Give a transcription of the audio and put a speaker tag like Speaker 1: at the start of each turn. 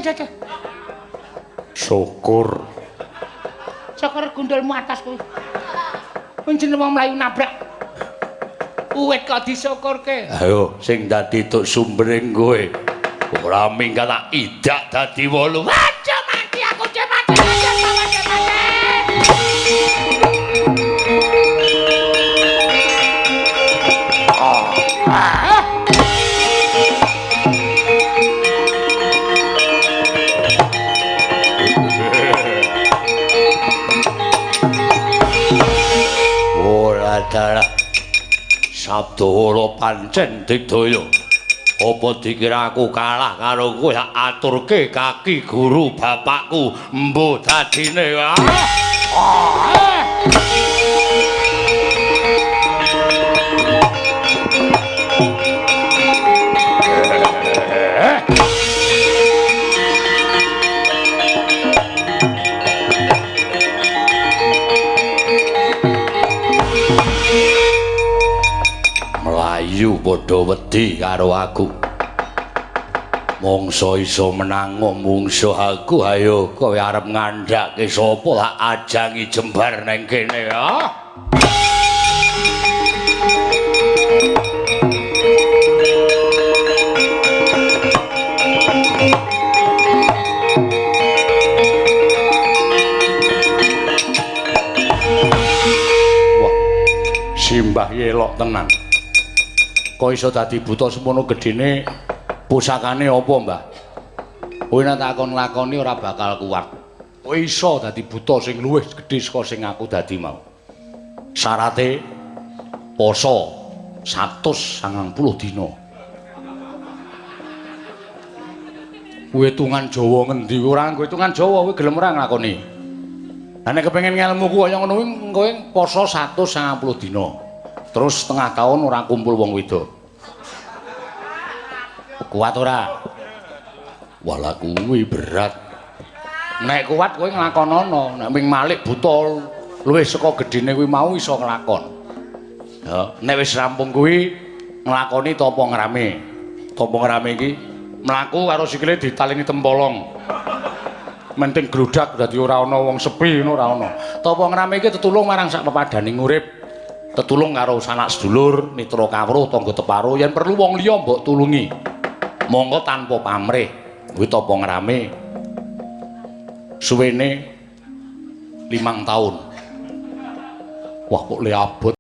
Speaker 1: Aduh.
Speaker 2: Syukur.
Speaker 1: Syukur gundulmu atas kuwi. Panjenengan wong mlayu nabrak. Uwit kok disyukurke.
Speaker 2: Ayo sing dadi tuk sumbering kowe. Ora minggat tak idak dadi 8.
Speaker 1: Aja mati aku mati.
Speaker 2: Ora dalah sabda pancen digdaya. Apa dikira aku kalah karo kowe aturke kaki guru bapakku mbuh dadine. Melayu padha wedi karo aku. Mongso iso menang mungsuh aku, ayo kowe arep ngandhake sapa tak ajangi jembar nang kene ya. Wah, simbah yelok tenan. Kok iso dadi buta semono gedene pusakane apa, Mbah? Kowe nek takon lakoni ora bakal kuat. Kowe iso dadi buta sing luwih gedhe saka sing aku dadi mau. Syarate poso 190 dina. Kowe hitungan Jawa ngendi? Ora nggo hitungan Jawa, kowe gelem ora nglakoni. Lah nek kepengin ngelmuku kaya ngono kuwi kowe poso 190 dina. Terus setengah tahun ora kumpul wong wedok. Kuat ora? Walah kuwi berat. Nek kuat kowe nglakonono, nek ming malik buta luwih saka gedene kuwi mau iso nglakon. Ya, nek wis rampung kuwi nglakoni tapa ngrame. Tapa ngrame iki mlaku karo sikile ditaleni tempolong. Menting grudak dadi ora ana wong sepi ngono ora ana. Tapa ngrame iki tetulung marang sak pepadaning urip. Tetulung karo sanak sedulur, mitra kawruh, tangga teparo, yen perlu wong liya mbok tulungi. Monggo tanpa pamrih. Kuwi tapa ngrame. Suwene 5 taun. Wah kok le abot.